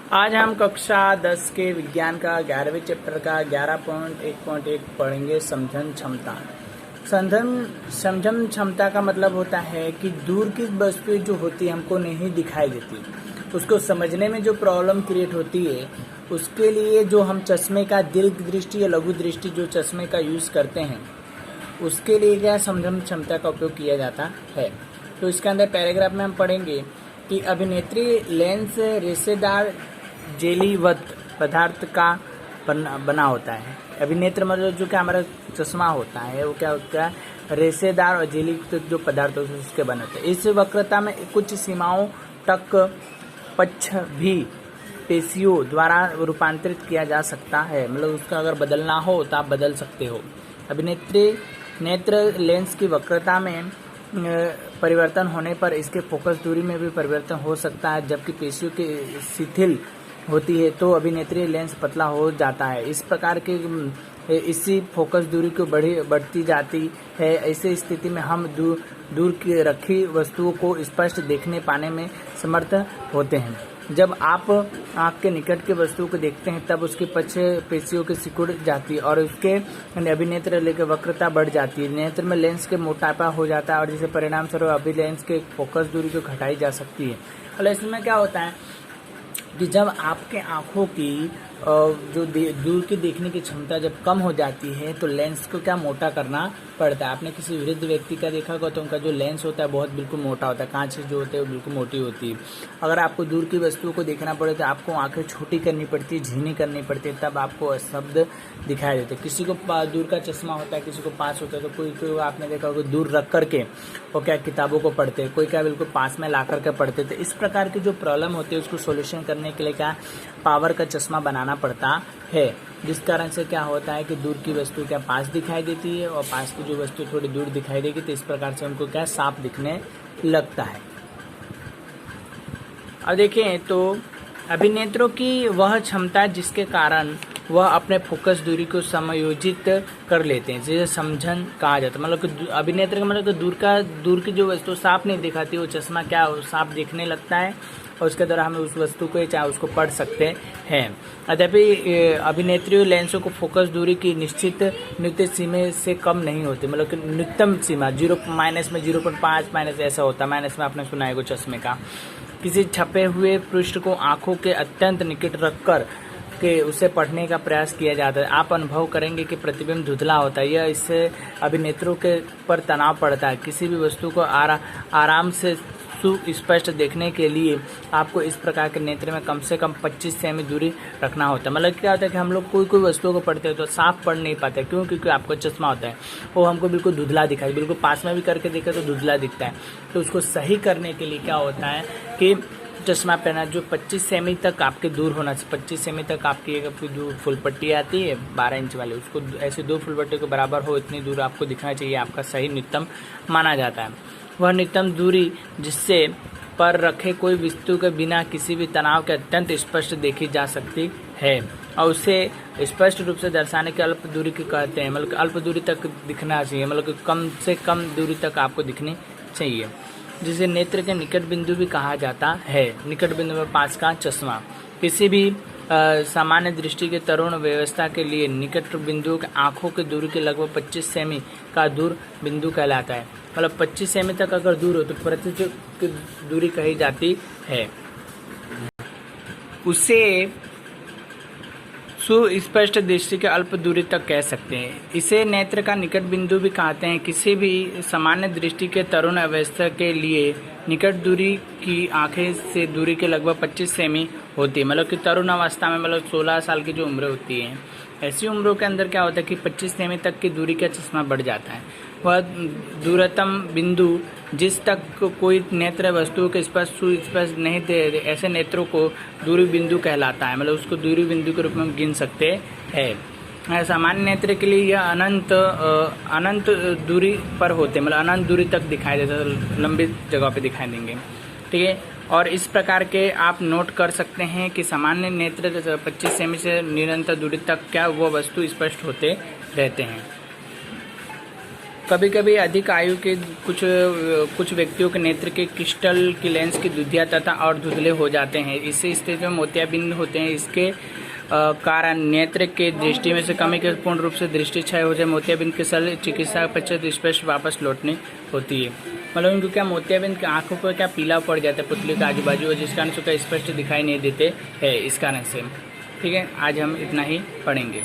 आज हम कक्षा 10 के विज्ञान का 11वें चैप्टर का 11.1.1 पढ़ेंगे। समझन क्षमता। समझन क्षमता का मतलब होता है कि दूर की वस्तुएं जो होती है हमको नहीं दिखाई देती, उसको समझने में जो प्रॉब्लम क्रिएट होती है, उसके लिए जो हम चश्मे का दीर्घ दृष्टि या लघु दृष्टि जो चश्मे का यूज करते हैं, उसके लिए क्या समझन क्षमता का उपयोग किया जाता है। तो इसके अंदर पैराग्राफ में हम पढ़ेंगे कि अभिनेत्री लेंस रेशेदार जेलीवत पदार्थ का बना होता है। अभिनेत्र मतलब जो क्या हमारा चश्मा होता है वो क्या होता है, रेशेदार और जेली जो पदार्थ होते हैं उसके बने होते हैं। इस वक्रता में कुछ सीमाओं तक पक्ष भी पेशियों द्वारा रूपांतरित किया जा सकता है, मतलब उसका अगर बदलना हो तो आप बदल सकते हो। अभिनेत्री नेत्र लेंस की वक्रता में परिवर्तन होने पर इसके फोकस दूरी में भी परिवर्तन हो सकता है, जबकि पेशियों की शिथिल होती है तो अभिनेत्री लेंस पतला हो जाता है। इस प्रकार के इसी फोकस दूरी को बढ़ती जाती है। ऐसी स्थिति में हम दूर की रखी वस्तुओं को स्पष्ट देखने पाने में समर्थ होते हैं। जब आप आँख के निकट की वस्तु को देखते हैं तब उसकी पक्ष पेशियों की सिकुड़ जाती है और उसके अभिनेत्र लेकर वक्रता बढ़ जाती है। नेत्र में लेंस के मोटापा हो जाता है और जिससे परिणाम स्वरूप अभिलेंस के फोकस दूरी को घटाई जा सकती है। और इसमें क्या होता है कि जब आपके आँखों की जो दूर की देखने की क्षमता जब कम हो जाती है तो लेंस को क्या मोटा करना पड़ता है। आपने किसी वृद्ध व्यक्ति का देखा होगा तो उनका जो लेंस होता है बहुत बिल्कुल मोटा होता है, कांच जो होते हैं वो बिल्कुल मोटी होती है। अगर आपको दूर की वस्तुओं को देखना पड़े तो आपको आंखें छोटी करनी पड़ती है, झीनी करनी पड़ती है, तब आपको शब्द दिखाई देते। किसी को दूर का चश्मा होता है, किसी को पास होता है, तो कोई आपने देखा होगा दूर रख करके वो क्या किताबों को पढ़ते हैं, कोई क्या बिल्कुल पास में ला करके पढ़ते थे। इस प्रकार की जो प्रॉब्लम होती है उसको सोल्यूशन करने के लिए क्या पावर का चश्मा बनाना पड़ता है, जिस कारण से क्या होता है कि दूर की वस्तु क्या पास दिखाई देती है और पास की जो वस्तु थोड़ी दूर दिखाई देगी, तो इस प्रकार से उनको क्या साफ दिखने लगता है। और देखें तो अभिनेत्रों की वह क्षमता जिसके कारण वह अपने फोकस दूरी को समायोजित कर लेते हैं, जिसे समझन कहा जाता है। मतलब कि अभिनेत्र का मतलब दूर की जो वस्तु साफ नहीं दिखाती वो चश्मा क्या साफ दिखने लगता है और उसके द्वारा हम उस वस्तु को चाहे उसको पढ़ सकते हैं। यद्यपि अभिनेत्रियों लेंसों को फोकस दूरी की निश्चित सीमा से कम नहीं होती, मतलब कि न्यूनतम सीमा 0 माइनस में 0.5 माइनस ऐसा होता है। माइनस में आपने सुना है चश्मे का। किसी छपे हुए पृष्ठ को आंखों के अत्यंत निकट रखकर के उसे पढ़ने का प्रयास किया जाता है। आप अनुभव करेंगे कि प्रतिबिंब धुंधला होता है, यह इससे अभिनेत्रों के पर तनाव पड़ता है। किसी भी वस्तु को आराम से स्पष्ट देखने के लिए आपको इस प्रकार के नेत्र में कम से कम 25 सेमी दूरी रखना होता है। मतलब क्या होता है कि हम लोग कोई वस्तुओं को पढ़ते हैं तो साफ पढ़ नहीं पाते, क्यों? क्योंकि आपको चश्मा होता है वो हमको बिल्कुल धुंधला दिखाई, बिल्कुल पास में भी करके देखे तो धुंधला दिखता है। तो उसको सही करने के लिए क्या होता है कि चश्मा पहना जो 25 सेमी तक आपके दूर होना चाहिए। 25 सेमी तक आपकी जो फुल पट्टी आती है 12 इंच वाली, उसको ऐसे 2 फुल पट्टी के बराबर हो इतनी दूर आपको दिखना चाहिए, आपका सही न्यूनतम माना जाता है। वह न्यूनतम दूरी जिससे पर रखे कोई वस्तु के बिना किसी भी तनाव के अत्यंत स्पष्ट देखी जा सकती है और उसे स्पष्ट रूप से दर्शाने के अल्प दूरी की कहते हैं। मतलब अल्प दूरी तक दिखना चाहिए, मतलब कि कम से कम दूरी तक आपको दिखनी चाहिए, जिसे नेत्र के निकट बिंदु भी कहा जाता है। निकट बिंदु में पास का चश्मा किसी भी सामान्य दृष्टि के तरुण व्यवस्था के लिए निकट बिंदुओं के आंखों की दूरी के लगभग 25 सेमी का दूर बिंदु कहलाता है। मतलब 25 सेमी तक अगर दूर हो तो प्रतिशत की दूरी कही जाती है। उसे सुस्पष्ट दृष्टि के अल्प दूरी तक कह सकते हैं। इसे नेत्र का निकट बिंदु भी कहते हैं। किसी भी सामान्य दृष्टि के तरुण अवस्था के लिए निकट दूरी की आंखें से दूरी के लगभग 25 सेमी होती है। मतलब कि तरुण अवस्था में मतलब 16 साल की जो उम्र होती है, ऐसी उम्रों के अंदर क्या होता है कि 25 सेमी तक की दूरी का चश्मा बढ़ जाता है। वह दूरतम बिंदु जिस तक कोई नेत्र वस्तु के सुस्पष्ट नहीं दे, ऐसे नेत्रों को दूरी बिंदु कहलाता है। मतलब उसको दूरी बिंदु के रूप में गिन सकते हैं। सामान्य नेत्र के लिए यह अनंत दूरी पर होते हैं, मतलब अनंत दूरी तक दिखाई देता है, लंबी जगह पे दिखाई देंगे। ठीक है, और इस प्रकार के आप नोट कर सकते हैं कि सामान्य नेत्र 25 सेमी से निरंतर दूरी तक क्या वो वस्तु स्पष्ट होते रहते हैं। कभी कभी अधिक आयु के कुछ व्यक्तियों के नेत्र के क्रिस्टल की लेंस की दुधिया तथा और धुंधले हो जाते हैं। इसी स्थिति में मोतियाबिंद होते हैं। इसके कारण नेत्र के दृष्टि में से कमी के पूर्ण रूप से दृष्टि क्षय हो जाए। मोतियाबिंद के सरल चिकित्सा पश्चात स्पष्ट वापस लौटनी होती है। मतलब इनको क्या मोतियाबिंद की आंखों को क्या पीला पड़ जाता है पुतली के आजू बाजू, जिस कारण से स्पष्ट दिखाई नहीं देते है इस कारण से। ठीक है, आज हम इतना ही पढ़ेंगे।